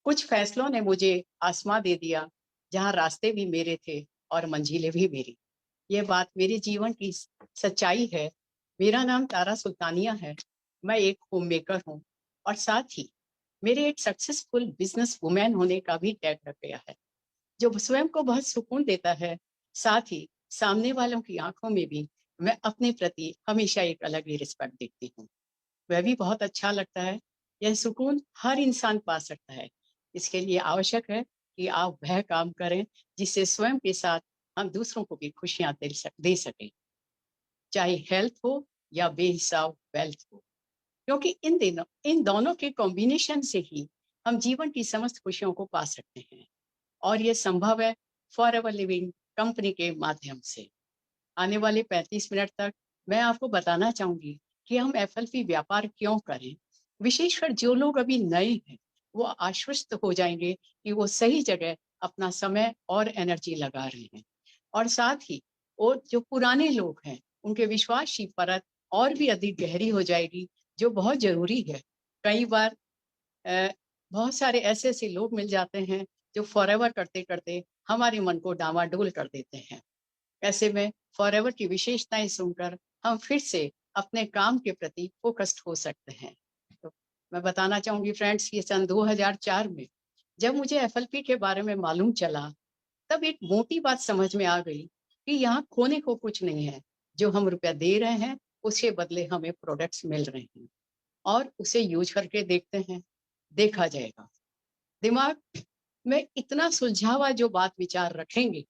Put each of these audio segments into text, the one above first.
कुछ फैसलों ने मुझे आसमां दे दिया, जहाँ रास्ते भी मेरे थे और मंजिलें भी मेरी। ये बात मेरे जीवन की सच्चाई है। मेरा नाम तारा सुल्तानिया है। मैं एक होम मेकर हूँ और साथ ही मेरे एक सक्सेसफुल बिजनेस वुमेन होने का भी टैग लग गया है, जो स्वयं को बहुत सुकून देता है। साथ ही सामने वालों की आंखों में भी मैं अपने प्रति हमेशा एक अलग ही रिस्पेक्ट देखती हूँ। वह भी बहुत अच्छा लगता है। यह सुकून हर इंसान पा सकता है। इसके लिए आवश्यक है कि आप वह काम करें जिससे स्वयं के साथ हम दूसरों को भी खुशियां दे सकें, चाहे हेल्थ हो या बेहिसाब वेल्थ हो। क्योंकि इन दोनों के कॉम्बिनेशन से ही हम जीवन की समस्त खुशियों को पा सकते हैं। और ये संभव है फॉर एवर लिविंग कंपनी के माध्यम से। आने वाले 35 मिनट तक मैं आपको बताना चाहूंगी कि हम एफएलपी व्यापार क्यों करें। विशेषकर जो लोग अभी नए हैं, वो आश्वस्त हो जाएंगे कि वो सही जगह अपना समय और एनर्जी लगा रहे हैं। और साथ ही वो जो पुराने लोग हैं, उनके विश्वास की परत और भी अधिक गहरी हो जाएगी, जो बहुत जरूरी है। कई बार अ, बहुत सारे ऐसे ऐसे लोग मिल जाते हैं जो फॉरएवर करते करते हमारे मन को डामाडोल कर देते हैं। ऐसे में फॉरएवर की विशेषताएं सुनकर हम फिर से अपने काम के प्रति फोकस्ड हो सकते हैं। तो मैं बताना चाहूंगी फ्रेंड्स, ये सन 2004 में जब मुझे एफएलपी के बारे में मालूम चला, तब एक मोटी बात समझ में आ गई कि यहाँ खोने को कुछ नहीं है। जो हम रुपया दे रहे हैं, उसके बदले हमें प्रोडक्ट्स मिल रहे हैं और उसे यूज करके देखते हैं, देखा जाएगा। दिमाग में इतना सुलझा हुआ जो बात विचार रखेंगे,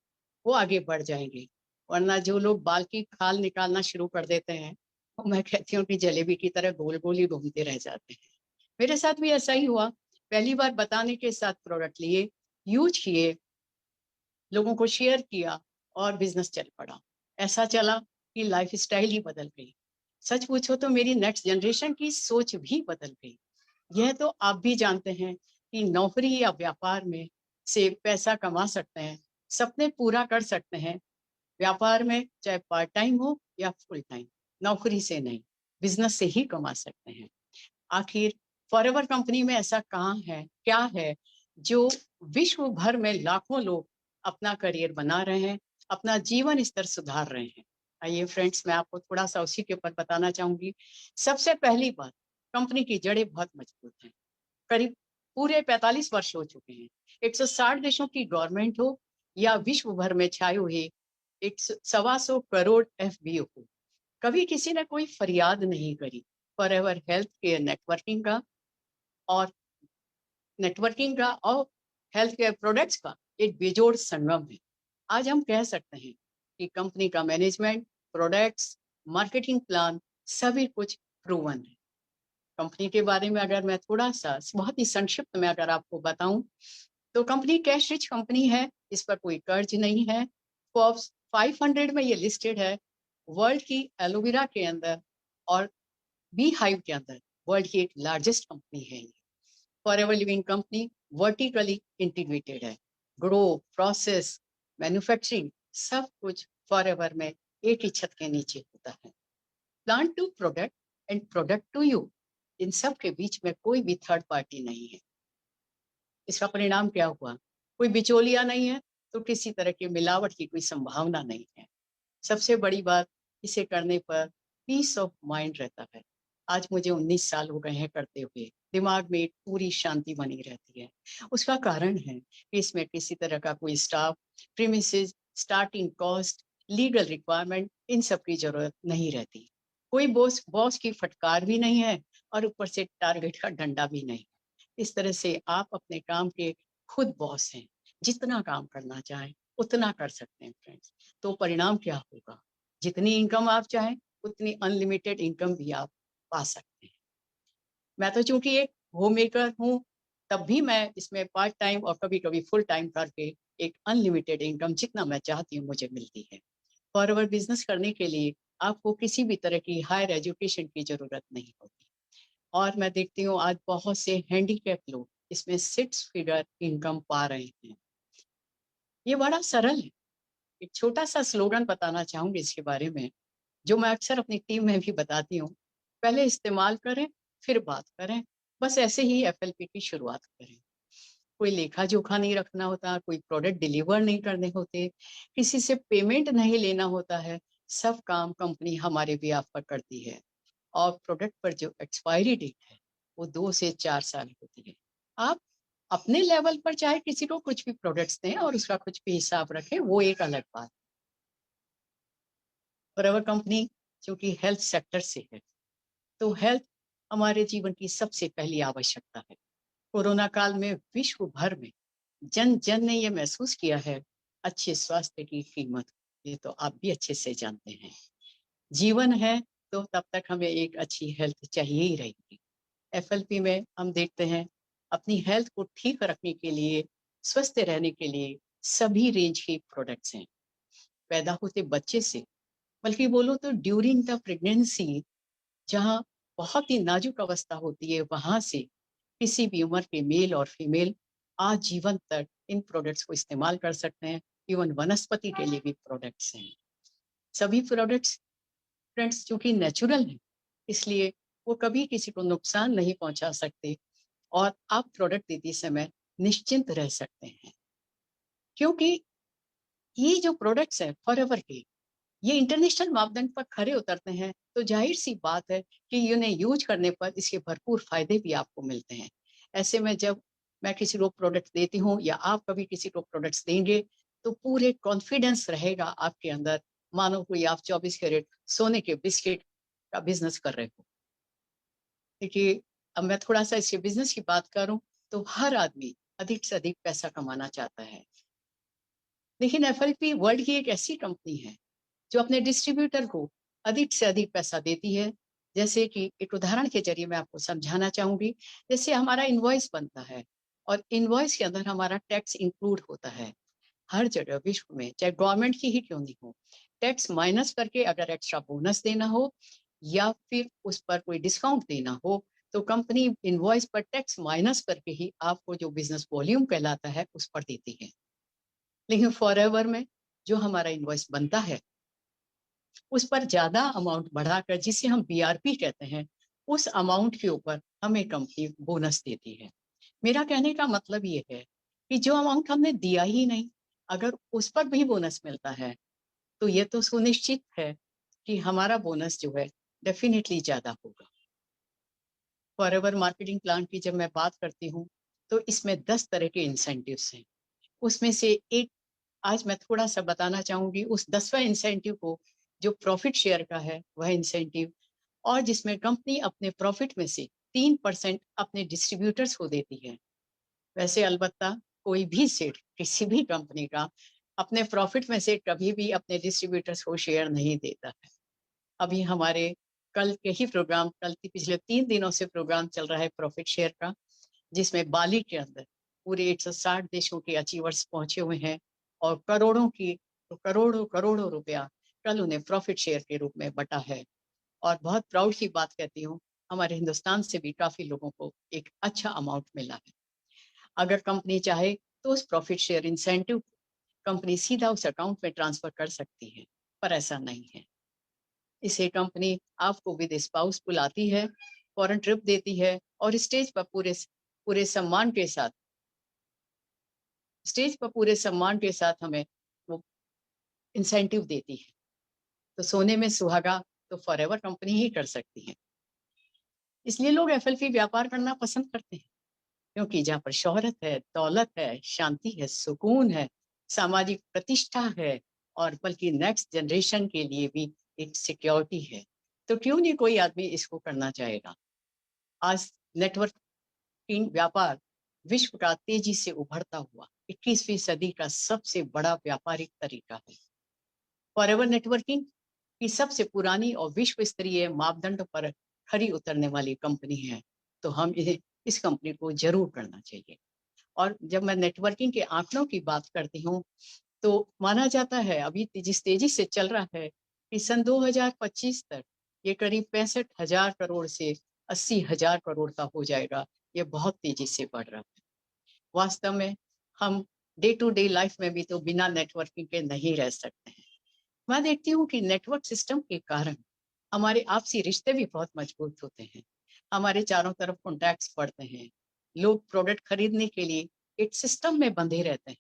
वो आगे बढ़ जाएंगे। वरना जो लोग बाल की खाल निकालना शुरू कर देते हैं, तो मैं कहती हूँ कि जलेबी की तरह गोल गोल ही घूमते रह जाते हैं। मेरे साथ भी ऐसा ही हुआ। पहली बार बताने के साथ प्रोडक्ट लिए, यूज किए, लोगों को शेयर किया और बिजनेस चल पड़ा। ऐसा चला कि लाइफ स्टाइल ही बदल गई। सच पूछो तो मेरी नेक्स्ट जनरेशन की सोच भी बदल गई। यह तो आप भी जानते हैं कि नौकरी या व्यापार में से पैसा कमा सकते हैं, सपने पूरा कर सकते हैं। व्यापार में चाहे पार्ट टाइम हो या फुल टाइम, नौकरी से नहीं, बिजनेस से ही कमा सकते हैं। आखिर फॉरएवर कंपनी में ऐसा कहाँ है, क्या है, जो विश्व भर में लाखों लोग अपना करियर बना रहे हैं, अपना जीवन स्तर सुधार रहे हैं। आइए फ्रेंड्स, मैं आपको थोड़ा सा उसी के ऊपर बताना चाहूंगी। सबसे पहली बात, कंपनी की जड़ें बहुत मजबूत हैं। करीब पूरे 45 वर्ष हो चुके हैं। 160 देशों की गवर्नमेंट हो या विश्व भर में छाए हुए 125 करोड़ एफबीओ हो, कभी किसी ने कोई फरियाद नहीं करी। फॉरएवर हेल्थ केयर और नेटवर्किंग का और हेल्थ केयर प्रोडक्ट्स का एक बेजोड़ संगम है। आज हम कह सकते हैं कि कंपनी का मैनेजमेंट, प्रोडक्ट्स, मार्केटिंग प्लान, सभी कुछ प्रूवन है। कंपनी के बारे में अगर मैं थोड़ा सा बहुत ही संक्षिप्त में अगर आपको बताऊं, तो कंपनी कैश रिच कंपनी है। इस पर कोई कर्ज नहीं है। फोर्ब्स 500 में ये लिस्टेड है। वर्ल्ड की एलोवेरा के अंदर और बी हाइव के अंदर वर्ल्ड की एक लार्जेस्ट कंपनी है ये। Forever living company vertically integrated है। ग्रो, प्रोसेस, मैन्युफैक्चरिंग, सब कुछ फॉरएवर में एक ही छत के नीचे होता है। Plan to product and product to you, इन सब के बीच में कोई भी थर्ड पार्टी नहीं है। इसका परिणाम क्या हुआ? कोई बिचौलिया नहीं है, तो किसी तरह की मिलावट की कोई संभावना नहीं है। सबसे बड़ी बात, इसे करने पर पीस ऑफ माइंड रहता है। आज मुझे 19 साल हो गए हैं करते हुए, दिमाग में एक पूरी शांति बनी रहती है। उसका कारण है कि इसमें किसी तरह का कोई staff, premises, starting cost, legal requirement, इन सब की जरूरत नहीं रहती। कोई बॉस बॉस की फटकार भी नहीं है और ऊपर से टारगेट का डंडा भी नहीं। इस तरह से आप अपने काम के खुद बॉस हैं। जितना काम करना चाहें उतना कर सकते हैं फ्रेंड्स। तो परिणाम क्या होगा? जितनी इनकम आप चाहें, उतनी अनलिमिटेड इनकम भी आप पा सकते हैं। मैं तो चूंकि एक होम मेकर हूँ, तब भी मैं इसमें पार्ट टाइम और कभी कभी फुल टाइम करके एक अनलिमिटेड इनकम जितना मैं चाहती हूँ मुझे मिलती है। फॉरएवर बिजनेस करने के लिए आपको किसी भी तरह की हायर एजुकेशन की जरूरत नहीं होती। और मैं देखती हूँ आज बहुत से हैंडीकैप लोग इसमें 6 फिगर इनकम पा रहे हैं। ये बड़ा सरल है। एक छोटा सा स्लोगन बताना चाहूंगी इसके बारे में, जो मैं अक्सर अपनी टीम में भी बताती हूँ। पहले इस्तेमाल करें, फिर बात करें। बस ऐसे ही एफएलपी की शुरुआत करें। कोई लेखा जोखा नहीं रखना होता, कोई प्रोडक्ट डिलीवर नहीं करने होते, किसी से पेमेंट नहीं लेना होता है। सब काम कंपनी हमारे बिहाफ पर करती है। और प्रोडक्ट पर जो एक्सपायरी डेट है वो 2 से 4 साल होती है। आप अपने लेवल पर चाहे किसी को कुछ भी प्रोडक्ट्स दें और उसका कुछ भी हिसाब रखें, वो एक अलग बात। फॉरएवर कंपनी चूंकि हेल्थ सेक्टर से है, तो हेल्थ हमारे जीवन की सबसे पहली आवश्यकता है। कोरोना काल में विश्व भर में जन जन ने ये महसूस किया है, अच्छे स्वास्थ्य की कीमत। ये तो आप भी अच्छे से जानते हैं। जीवन है तो तब तक हमें एक अच्छी हेल्थ चाहिए ही रहेगी। एफएलपी में हम देखते हैं अपनी हेल्थ को ठीक रखने के लिए, स्वस्थ रहने के लिए सभी रेंज के प्रोडक्ट्स हैं। पैदा होते बच्चे से, बल्कि बोलो तो ड्यूरिंग द प्रेगनेंसी, जहाँ बहुत ही नाजुक अवस्था होती है, वहां से किसी भी उम्र के मेल और फीमेल आजीवन तक इन प्रोडक्ट्स को इस्तेमाल कर सकते हैं। इवन वनस्पति के लिए भी प्रोडक्ट्स हैं। सभी प्रोडक्ट्स फ्रेंड्स चूंकि नेचुरल है, इसलिए वो कभी किसी को नुकसान नहीं पहुंचा सकते। और आप प्रोडक्ट देते समय निश्चिंत रह सकते हैं, क्योंकि ये जो प्रोडक्ट्स हैं फॉरएवर के, ये इंटरनेशनल मापदंड पर खरे उतरते हैं। तो जाहिर सी बात है कि इन्हें यूज करने पर इसके भरपूर फायदे भी आपको मिलते हैं। ऐसे में जब मैं किसी को प्रोडक्ट देती हूँ या आप कभी किसी को प्रोडक्ट्स देंगे, तो पूरे कॉन्फिडेंस रहेगा आपके अंदर, मानो कोई आप 24 कैरेट सोने के बिस्किट का बिजनेस कर रहे हो। देखिए, अब मैं थोड़ा सा इसके बिजनेस की बात करूं, तो हर आदमी अधिक से अधिक पैसा कमाना चाहता है। लेकिन एफएलपी वर्ल्ड की एक ऐसी कंपनी है जो अपने डिस्ट्रीब्यूटर को अधिक से अधिक पैसा देती है। जैसे कि एक उदाहरण के जरिए मैं आपको समझाना चाहूंगी। जैसे हमारा इनवॉइस बनता है और इनवॉइस के अंदर हमारा टैक्स इंक्लूड होता है। हर जगह विश्व में, चाहे गवर्नमेंट की ही क्यों नहीं हो, टैक्स माइनस करके अगर एक्स्ट्रा बोनस देना हो या फिर उस पर कोई डिस्काउंट देना हो, तो कंपनी इनवॉइस पर टैक्स माइनस करके ही आपको जो बिजनेस वॉल्यूम कहलाता है उस पर देती है। लेकिन फॉरएवर में जो हमारा इनवॉइस बनता है, उस पर ज्यादा अमाउंट बढ़ाकर, जिसे हम बीआरपी कहते हैं, उस अमाउंट के ऊपर हमें कंपनी बोनस देती है। मेरा कहने का मतलब ये है कि जो अमाउंट हमने दिया ही नहीं, अगर उस पर भी बोनस मिलता है, तो ये तो सुनिश्चित है कि हमारा बोनस जो है डेफिनेटली ज्यादा होगा। फॉरएवर मार्केटिंग प्लान की जब मैं बात करती हूँ, तो इसमें 10 तरह के इंसेंटिव्स हैं। उसमें से एक आज मैं थोड़ा सा बताना चाहूंगी। उस 10वां इंसेंटिव को, जो प्रॉफिट शेयर का है वह इंसेंटिव, और जिसमें कंपनी अपने प्रॉफिट में से 3% अपने डिस्ट्रीब्यूटर्स को देती है। वैसे अलबत्ता कोई भी सेठ किसी भी कंपनी का अपने प्रॉफिट में से कभी भी अपने डिस्ट्रीब्यूटर्स को शेयर नहीं देता है। अभी हमारे कल के ही प्रोग्राम, पिछले 3 दिनों से प्रोग्राम चल रहा है प्रॉफिट शेयर का, जिसमें बाली के अंदर पूरे 160 देशों के अचीवर्स पहुंचे हुए हैं। और करोड़ों की, तो करोड़ों करोड़ों रुपया कल उन्हें प्रॉफिट शेयर के रूप में बटा है। और बहुत प्राउड की बात कहती हूँ, हमारे हिंदुस्तान से भी काफी लोगों को एक अच्छा अमाउंट मिला है। अगर कंपनी चाहे तो उस प्रॉफिट शेयर इंसेंटिव कंपनी सीधा उस अकाउंट में ट्रांसफर कर सकती है, पर ऐसा नहीं है। इसे कंपनी आपको विद स्पाउस बुलाती है, फॉरेन ट्रिप देती है और स्टेज पर पूरे पूरे सम्मान के साथ, हमें वो इंसेंटिव देती है। तो सोने में सुहागा तो फॉरएवर कंपनी ही कर सकती है। इसलिए लोग एफएलपी व्यापार करना पसंद करते हैं, क्योंकि जहाँ पर शोहरत है, दौलत है, शांति है, सुकून है, सामाजिक प्रतिष्ठा है, और बल्कि नेक्स्ट जनरेशन के लिए भी एक सिक्योरिटी है, तो क्यों नहीं कोई आदमी इसको करना चाहेगा। आज नेटवर्किंग व्यापार विश्व का तेजी से उभरता हुआ 21वीं सदी का सबसे बड़ा व्यापारिक तरीका है। फॉरएवर नेटवर्किंग की सबसे पुरानी और विश्व स्तरीय मापदंड पर खरी उतरने वाली कंपनी है, तो हम इस कंपनी को जरूर करना चाहिए। और जब मैं नेटवर्किंग के आंकड़ों की बात करती हूँ, तो माना जाता है अभी जिस तेजी से चल रहा है कि सन 2025 तक ये करीब 65,000 करोड़ से 80,000 करोड़ का हो जाएगा। ये बहुत तेजी से बढ़ रहा है। वास्तव में हम डे टू डे लाइफ में भी तो बिना नेटवर्किंग के नहीं रह सकते हैं। मैं देखती हूँ कि नेटवर्क सिस्टम के कारण हमारे आपसी रिश्ते भी बहुत मजबूत होते हैं। हमारे चारों तरफ कॉन्टैक्ट्स बढ़ते हैं। लोग प्रोडक्ट खरीदने के लिए एक सिस्टम में बंधे रहते हैं।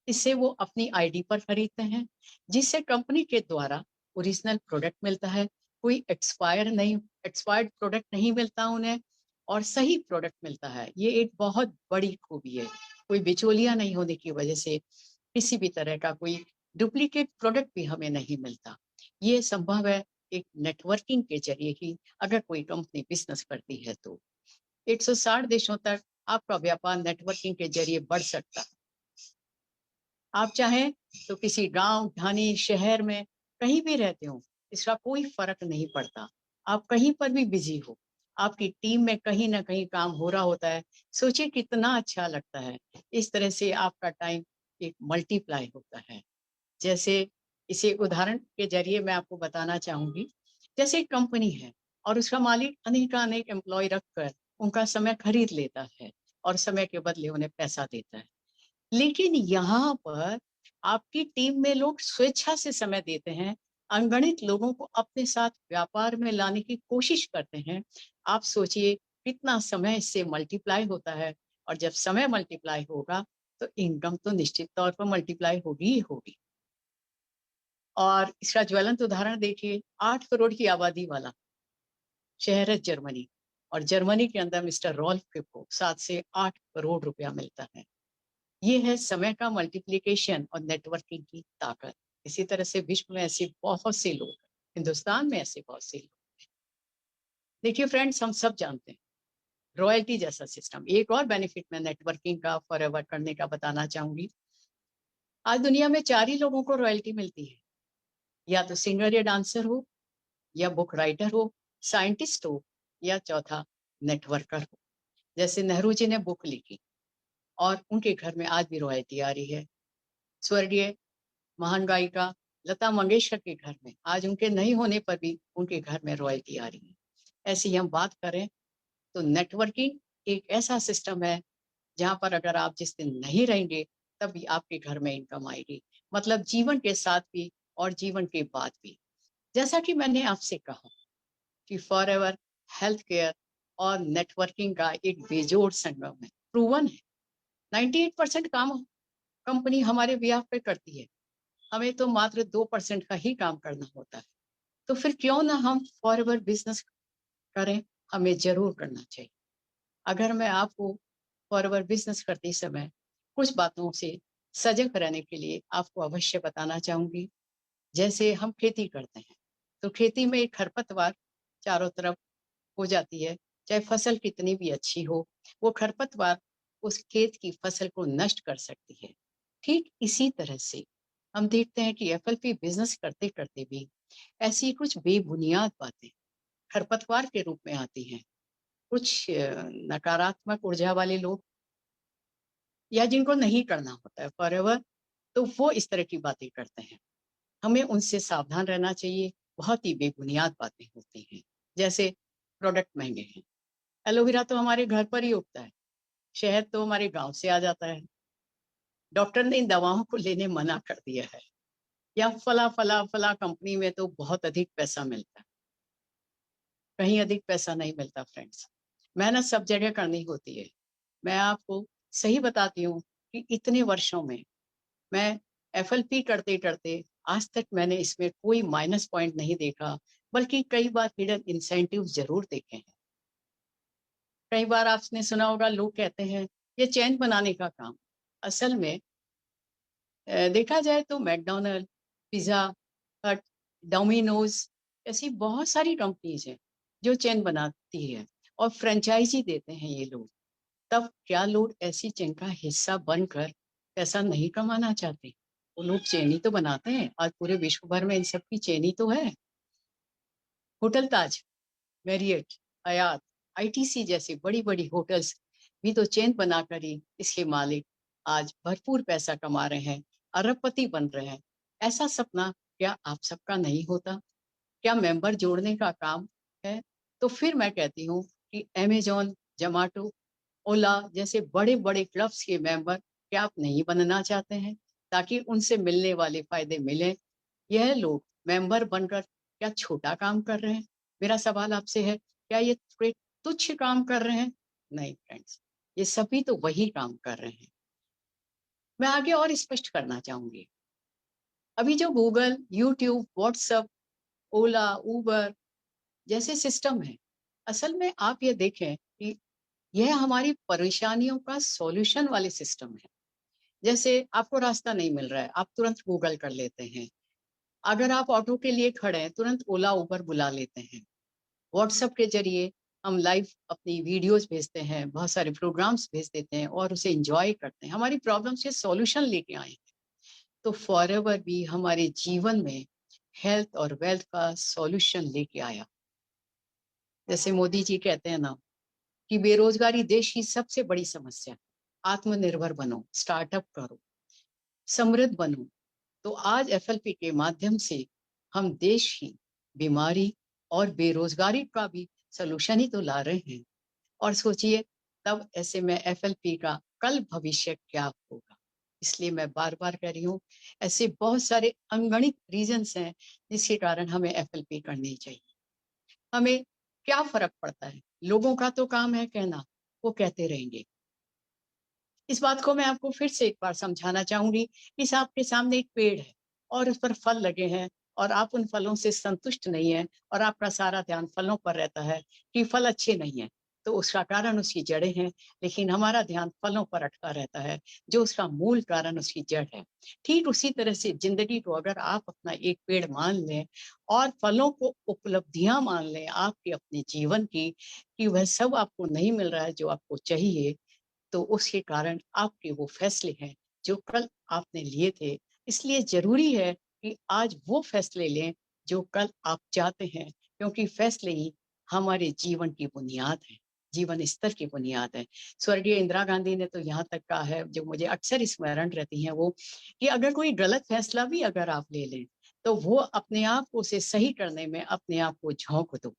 इससे वो अपनी आईडी पर खरीदते हैं, जिससे कंपनी के द्वारा ओरिजिनल प्रोडक्ट मिलता है। कोई एक्सपायर्ड प्रोडक्ट नहीं मिलता उन्हें, और सही प्रोडक्ट मिलता है। ये एक बहुत बड़ी खूबी है। कोई बिचौलिया नहीं होने की वजह से किसी भी तरह का कोई डुप्लीकेट प्रोडक्ट भी हमें नहीं मिलता। ये संभव है एक नेटवर्किंग के जरिए ही, अगर कोई कंपनी बिजनेस करती है तो 160 देशों तक आपका व्यापार नेटवर्किंग के जरिए बढ़ सकता है। आप चाहें तो किसी गांव, ढानी, शहर में कहीं भी रहते हो, इसका कोई फर्क नहीं पड़ता। आप कहीं पर भी बिजी हो, आपकी टीम में कहीं ना कहीं काम हो रहा होता है। सोचिए कितना अच्छा लगता है। इस तरह से आपका टाइम एक मल्टीप्लाई होता है। जैसे इसे उदाहरण के जरिए मैं आपको बताना चाहूंगी। जैसे एक कंपनी है और उसका मालिक अनेक एम्प्लॉय रखकर उनका समय खरीद लेता है और समय के बदले उन्हें पैसा देता है। लेकिन यहाँ पर आपकी टीम में लोग स्वेच्छा से समय देते हैं, अनगणित लोगों को अपने साथ व्यापार में लाने की कोशिश करते हैं। आप सोचिए कितना समय इससे मल्टीप्लाई होता है। और जब समय मल्टीप्लाई होगा तो इनकम तो निश्चित तौर पर मल्टीप्लाई होगी ही होगी। और इसका ज्वलंत उदाहरण देखिए, 8 करोड़ की आबादी वाला शहर है जर्मनी, और जर्मनी के अंदर मिस्टर रॉल्फ को 7 से 8 करोड़ रुपया मिलता है। ये है समय का मल्टीप्लिकेशन और नेटवर्किंग की ताकत। इसी तरह से विश्व में ऐसे बहुत से लोग हैं, हिंदुस्तान में ऐसे बहुत से लोग। देखिए फ्रेंड्स, हम सब जानते हैं रॉयल्टी जैसा सिस्टम। एक और बेनिफिट मैं नेटवर्किंग का फॉरएवर करने का बताना चाहूंगी। आज दुनिया में 4 ही लोगों को रॉयल्टी मिलती है, या तो सिंगर या डांसर हो, या बुक राइटर हो, साइंटिस्ट हो, या चौथा नेटवर्कर हो। जैसे नेहरू जी ने बुक लिखी और उनके घर में आज भी रॉयल्टी आ रही है। स्वर्गीय महान गायिका लता मंगेशकर के घर में आज उनके नहीं होने पर भी उनके घर में रॉयल्टी आ रही है। ऐसी हम बात करें तो नेटवर्किंग एक ऐसा सिस्टम है जहां पर अगर आप जिस दिन नहीं रहेंगे तब भी आपके घर में इनकम आएगी। मतलब जीवन के साथ भी और जीवन के बाद भी। जैसा कि मैंने आपसे कहा कि फॉर एवर हेल्थ केयर और नेटवर्किंग का एक बेजोड़ संगम है। प्रूवन है। 98% काम कंपनी हमारे बिहाफ पे करती है, हमें तो मात्र 2% का ही काम करना होता है। तो फिर क्यों ना हम फॉरएवर बिजनेस करें। हमें जरूर करना चाहिए। अगर मैं आपको फॉरएवर बिजनेस करते समय कुछ बातों से सजग रहने के लिए आपको अवश्य बताना चाहूंगी। जैसे हम खेती करते हैं तो खेती में एक खरपतवार चारों तरफ हो जाती है। चाहे फसल कितनी भी अच्छी हो, वो खरपतवार उस खेत की फसल को नष्ट कर सकती है। ठीक इसी तरह से हम देखते हैं कि एफएलपी बिजनेस करते करते भी ऐसी कुछ बेबुनियाद बातें खरपतवार के रूप में आती हैं। कुछ नकारात्मक ऊर्जा वाले लोग, या जिनको नहीं करना होता है फॉरएवर, तो वो इस तरह की बातें करते हैं। हमें उनसे सावधान रहना चाहिए। बहुत ही बेबुनियाद बातें होती हैं। जैसे प्रोडक्ट महंगे हैं। एलोवेरा तो हमारे घर पर ही उगता है, शहद तो हमारे गांव से आ जाता है। डॉक्टर ने इन दवाओं को लेने मना कर दिया है। या फला फला फला कंपनी में तो बहुत अधिक पैसा मिलता है। कहीं अधिक पैसा नहीं मिलता फ्रेंड्स। मेहनत सब जगह करनी होती है। मैं आपको सही बताती हूँ कि इतने वर्षों में मैं एफएलपी करते करते आज तक मैंने इसमें कोई माइनस पॉइंट नहीं देखा, बल्कि कई बार हिडन इंसेंटिव जरूर देखे हैं। कई बार आपने सुना होगा, लोग कहते हैं ये चैन बनाने का काम। असल में देखा जाए तो मैकडोनल्ड, पिज्जा हट, डोमिनोज ऐसी बहुत सारी कंपनीज हैं जो चेन बनाती है और फ्रेंचाइजी देते हैं ये लोग। तब क्या लोग ऐसी चेन का हिस्सा बनकर पैसा नहीं कमाना चाहते? वो लोग चेन ही तो बनाते हैं। आज पूरे विश्व भर में इन सब की चेन ही तो है। होटल ताज, मैरियट, हयात, आईटीसी जैसी बड़ी बड़ी होटल्स भी तो चेन बनाकर ही इसके मालिक आज भरपूर पैसा कमा रहे हैं, अरबपति बन रहे हैं। ऐसा सपना क्या आप सबका नहीं होता? क्या मेंबर जोड़ने का काम है? तो फिर मैं कहती हूँ कि अमेजोन, जोमेटो, ओला जैसे बड़े बड़े क्लब्स के मेंबर क्या आप नहीं बनना चाहते हैं, ताकि उनसे मिलने वाले फायदे मिलें? यह लोग मेंबर बनकर क्या छोटा काम कर रहे हैं? मेरा सवाल आपसे है, क्या ये थोड़े तुच्छ काम कर रहे हैं? नहीं फ्रेंड्स, ये सभी तो वही काम कर रहे हैं मैं आगे और स्पष्ट करना चाहूंगी। अभी जो गूगल, यूट्यूब, व्हाट्सएप, ओला, उबर जैसे सिस्टम है, असल में आप ये देखें कि यह हमारी परेशानियों का सॉल्यूशन वाले सिस्टम है। जैसे आपको रास्ता नहीं मिल रहा है, आप तुरंत गूगल कर लेते हैं। अगर आप ऑटो के लिए खड़े हैं, तुरंत ओला, उबर बुला लेते हैं। व्हाट्सएप के ज़रिए हम लाइव अपनी वीडियोज़ भेजते हैं, बहुत सारे प्रोग्राम्स भेज देते हैं और उसे एन्जॉय करते हैं। हमारी प्रॉब्लम्स के सॉल्यूशन लेके आए हैं। तो फॉरएवर भी हमारे जीवन में हेल्थ और वेल्थ का सॉल्यूशन लेके आया। जैसे मोदी जी कहते हैं ना कि बेरोज़गारी देश की सबसे बड़ी समस्या है। आत्मनिर्भर बनो, स्टार्टअप करो, समृद्ध बनो। तो आज एफएलपी के माध्यम से हम देश की बीमारी और बेरोज़गारी का भी सॉल्यूशन ही तो ला रहे हैं। और सोचिए तब ऐसे में एफएलपी का कल भविष्य क्या होगा। इसलिए मैं बार बार कह रही हूँ, ऐसे बहुत सारे अनगणित रीजंस हैं जिसके कारण हमें एफएलपी करनी चाहिए। हमें क्या फर्क पड़ता है, लोगों का तो काम है कहना, वो कहते रहेंगे। इस बात को मैं आपको फिर से एक बार समझाना चाहूंगी। इस आपके सामने एक पेड़ है और उस पर फल लगे हैं और आप उन फलों से संतुष्ट नहीं है और आपका सारा ध्यान फलों पर रहता है कि फल अच्छे नहीं है, तो उसका कारण उसकी जड़ें हैं। लेकिन हमारा ध्यान फलों पर अटका रहता है, जो उसका मूल कारण उसकी जड़ है। ठीक उसी तरह से जिंदगी को अगर आप अपना एक पेड़ मान लें और फलों को उपलब्धियां मान लें आपके अपने जीवन की, कि वह सब आपको नहीं मिल रहा है जो आपको चाहिए, तो उसके कारण आपके वो फैसले हैं जो कल आपने लिए थे। इसलिए ज़रूरी है कि आज वो फैसले लें जो कल आप चाहते हैं, क्योंकि फैसले ही हमारे जीवन की बुनियाद है, जीवन स्तर की बुनियाद है। स्वर्गीय इंदिरा गांधी ने तो यहाँ तक कहा है, जो मुझे अक्सर स्मरण रहती हैं वो, कि अगर कोई गलत फैसला भी अगर आप ले लें, तो वो अपने आप को उसे सही करने में अपने आप को झोंक दो।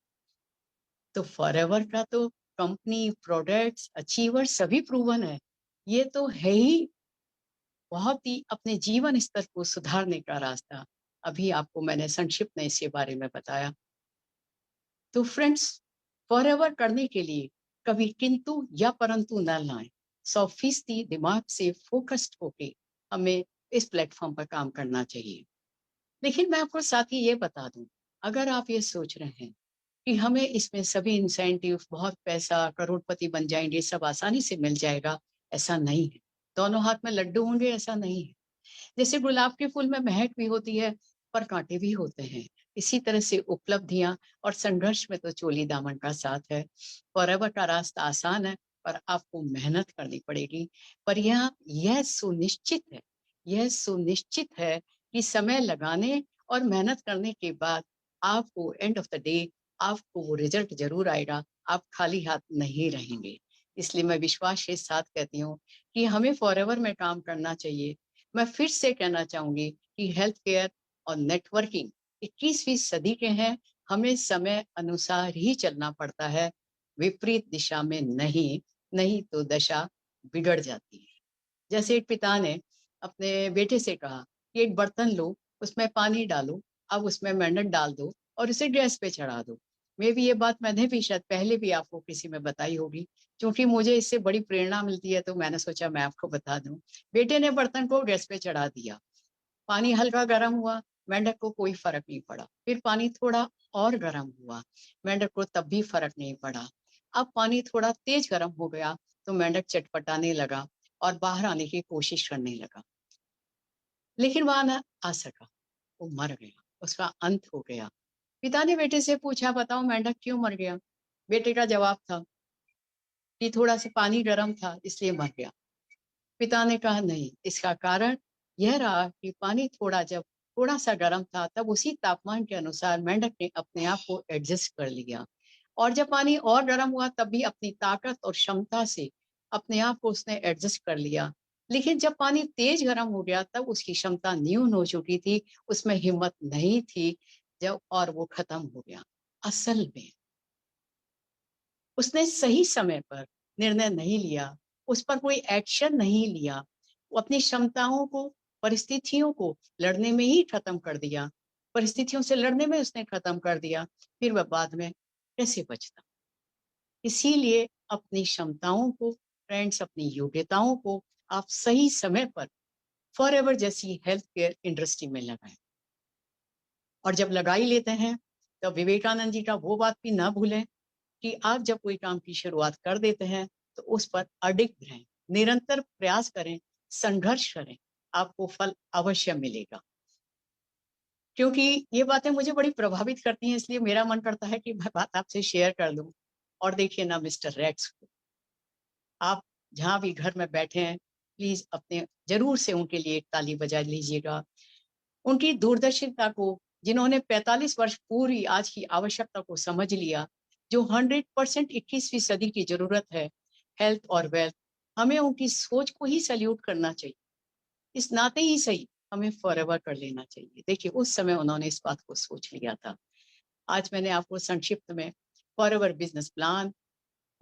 तो फॉरएवर का तो कंपनी, प्रोडक्ट्स, अचीवर सभी प्रूवन है। ये तो है ही बहुत ही अपने जीवन स्तर को सुधारने का रास्ता। अभी आपको मैंने संक्षिप्त में इसके बारे में बताया। तो फ्रेंड्स, फॉरएवर करने के लिए कभी किंतु या परंतु न लाएं। 100% दिमाग से फोकस्ड होके हमें इस प्लेटफॉर्म पर काम करना चाहिए। लेकिन मैं आपको साथ ही ये बता दूं, अगर आप ये सोच रहे हैं कि हमें इसमें सभी इंसेंटिव, बहुत पैसा, करोड़पति बन जाएंगे, सब आसानी से मिल जाएगा, ऐसा नहीं है। दोनों हाथ में लड्डू होंगे, ऐसा नहीं है। जैसे गुलाब के फूल में महक भी होती है, पर कांटे भी होते हैं। इसी तरह से उपलब्धियां और संघर्ष में तो चोली दामन का साथ है। फॉरएवर का रास्ता आसान है, पर आपको मेहनत करनी पड़ेगी। पर यह सुनिश्चित है, यह सुनिश्चित है कि समय लगाने और मेहनत करने के बाद आपको एंड ऑफ द डे आपको वो रिजल्ट जरूर आएगा। आप खाली हाथ नहीं रहेंगे। इसलिए मैं विश्वास के साथ कहती हूँ कि हमें फॉरएवर में काम करना चाहिए। मैं फिर से कहना चाहूंगी कि हेल्थ केयर और नेटवर्किंग 21वीं सदी के हैं। हमें समय अनुसार ही चलना पड़ता है, विपरीत दिशा में नहीं। नहीं तो दशा बिगड़ जाती है। जैसे एक पिता ने अपने बेटे से कहा कि एक बर्तन लो, उसमें पानी डालो, अब उसमें मेंढक डाल दो और उसे गैस पे चढ़ा दो। मे भी ये बात मैंने भी शायद पहले भी आपको किसी में बताई होगी। क्योंकि मुझे इससे बड़ी प्रेरणा मिलती है, तो मैंने सोचा मैं आपको बता दूं। बेटे ने बर्तन को गैस पे चढ़ा दिया, पानी हल्का गर्म हुआ, मेंढक को कोई फर्क नहीं पड़ा। फिर पानी थोड़ा और गर्म हुआ, मेंढक को तब भी फर्क नहीं पड़ा। अब पानी थोड़ा तेज गर्म हो गया, तो मेंढक चटपटाने लगा और बाहर आने की कोशिश करने लगा। लेकिन वहां ना आ सका, वो मर गया, उसका अंत हो गया। पिता ने बेटे से पूछा, बताओ मेंढक क्यों मर गया? बेटे का जवाब था कि थोड़ा सा पानी गर्म था इसलिए मर गया। पिता ने कहा नहीं, इसका कारण यह रहा कि पानी थोड़ा सा गर्म था, तब उसी तापमान के अनुसार मेंढक ने अपने आप को एडजस्ट कर लिया। और जब पानी और गर्म हुआ, तब भी अपनी ताकत और क्षमता से अपने आप को उसने एडजस्ट कर लिया। लेकिन जब पानी तेज गर्म हो गया, तब उसकी क्षमता न्यून हो चुकी थी, उसमें हिम्मत नहीं थी, जब और वो खत्म हो गया। असल में उसने सही समय पर निर्णय नहीं लिया, उस पर कोई एक्शन नहीं लिया। वो अपनी क्षमताओं को, परिस्थितियों को लड़ने में ही खत्म कर दिया। परिस्थितियों से लड़ने में उसने खत्म कर दिया, फिर वह बाद में कैसे बचता? इसीलिए अपनी क्षमताओं को, फ्रेंड्स, अपनी योग्यताओं को आप सही समय पर फॉरएवर जैसी हेल्थ केयर इंडस्ट्री में लगाएं। और जब लगाई लेते हैं तो विवेकानंद जी का वो बात भी ना भूलें कि आप जब कोई काम की शुरुआत कर देते हैं तो उस पर अडिग रहें, निरंतर प्रयास करें, संघर्ष करें, आपको फल अवश्य मिलेगा। क्योंकि ये बातें मुझे बड़ी प्रभावित करती हैं, इसलिए मेरा मन करता है कि मैं बात आपसे शेयर कर दूं। और देखिए ना मिस्टर रेक्स, आप जहाँ भी घर में बैठे हैं, प्लीज अपने जरूर से उनके लिए एक ताली बजा लीजिएगा। उनकी दूरदर्शिता को, जिन्होंने 45 वर्ष पूरी आज की आवश्यकता को समझ लिया, जो 100% 21वीं सदी की जरूरत है, हेल्थ और वेल्थ, हमें उनकी सोच को ही सल्यूट करना चाहिए। इस नाते ही सही हमें फॉरएवर कर लेना चाहिए। देखिए उस समय उन्होंने इस बात को सोच लिया था। आज मैंने आपको संक्षिप्त में फॉरएवर बिजनेस प्लान,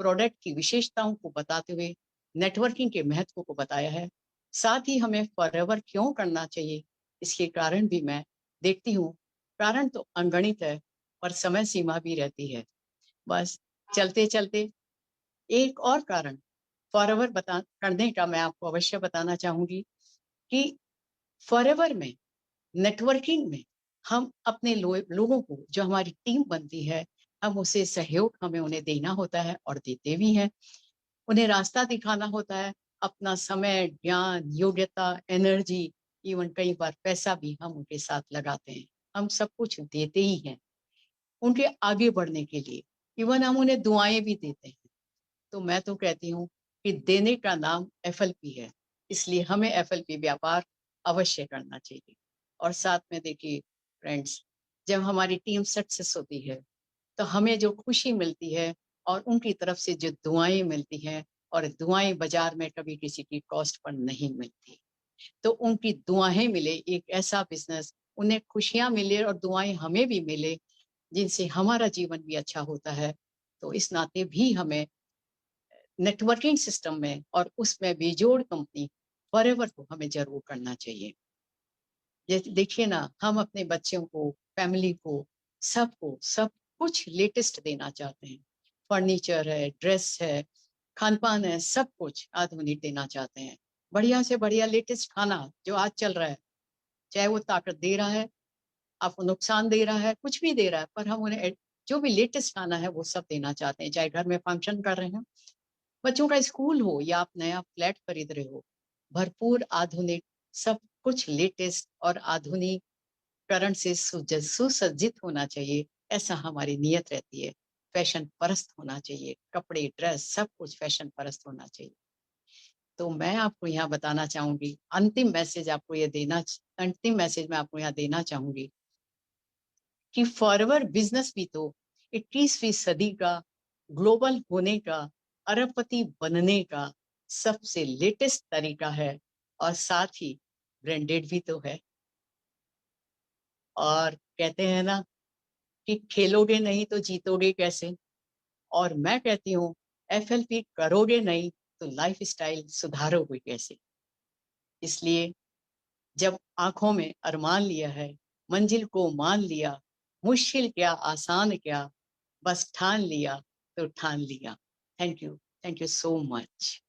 प्रोडक्ट की विशेषताओं को बताते हुए नेटवर्किंग के महत्व को बताया है। साथ ही हमें फॉरएवर क्यों करना चाहिए, इसके कारण भी मैं देखती हूँ। कारण तो अनगणित है, पर समय सीमा भी रहती है। बस चलते चलते एक और कारण फॉरएवर बता करने का मैं आपको अवश्य बताना चाहूंगी कि फॉरएवर में, नेटवर्किंग में, हम अपने लोगों को, जो हमारी टीम बनती है, हम उसे सहयोग हमें उन्हें देना होता है और देते भी हैं। उन्हें रास्ता दिखाना होता है। अपना समय, ज्ञान, योग्यता, एनर्जी, इवन कई बार पैसा भी हम उनके साथ लगाते हैं। हम सब कुछ देते ही हैं उनके आगे बढ़ने के लिए। इवन हम उन्हें दुआएं भी देते हैं। तो मैं तो कहती हूँ कि देने का नाम एफएलपी है, इसलिए हमें एफएलपी व्यापार अवश्य करना चाहिए। और साथ में देखिए फ्रेंड्स, जब हमारी टीम सक्सेस होती है तो हमें जो खुशी मिलती है और उनकी तरफ से जो दुआएं मिलती हैं, और दुआएं बाजार में कभी किसी की कॉस्ट पर नहीं मिलती, तो उनकी दुआएं मिले, एक ऐसा बिजनेस, उन्हें खुशियां मिले और दुआएं हमें भी मिले, जिनसे हमारा जीवन भी अच्छा होता है। तो इस नाते भी हमें नेटवर्किंग सिस्टम में और उसमें बेजोड़ कंपनी फॉरएवर को हमें जरूर करना चाहिए। जैसे देखिए ना, हम अपने बच्चों को, फैमिली को, सबको सब कुछ लेटेस्ट देना चाहते हैं। फर्नीचर है, ड्रेस है, खान पान है, सब कुछ आधुनिक देना चाहते हैं। बढ़िया से बढ़िया लेटेस्ट खाना जो आज चल रहा है, चाहे वो ताकत दे रहा है, आपको नुकसान दे रहा है, कुछ भी दे रहा है, पर हम उन्हें जो भी लेटेस्ट खाना है वो सब देना चाहते हैं। चाहे घर में फंक्शन कर रहे हैं, बच्चों का स्कूल हो, या आप नया फ्लैट खरीद रहे हो, भरपूर आधुनिक, सब कुछ लेटेस्ट और आधुनिकरण से सुसज्जित होना चाहिए। ऐसा हमारी नियत रहती है। फैशन परस्त होना चाहिए, कपड़े, ड्रेस, सब कुछ फैशन परस्त होना चाहिए। तो मैं आपको यहाँ बताना चाहूंगी, अंतिम मैसेज मैं आपको यहाँ देना चाहूंगी कि फॉरएवर बिजनेस भी तो 21वीं सदी का, ग्लोबल होने का, अरबपति बनने का सबसे लेटेस्ट तरीका है। और साथ ही ब्रांडेड भी तो है। और कहते हैं ना कि खेलोगे नहीं तो जीतोगे कैसे। और मैं कहती हूँ एफएलपी करोगे नहीं तो लाइफ स्टाइल सुधारोगे कैसे। इसलिए जब आंखों में अरमान लिया है, मंजिल को मान लिया, मुश्किल क्या आसान क्या, बस ठान लिया तो ठान लिया। Thank you so much.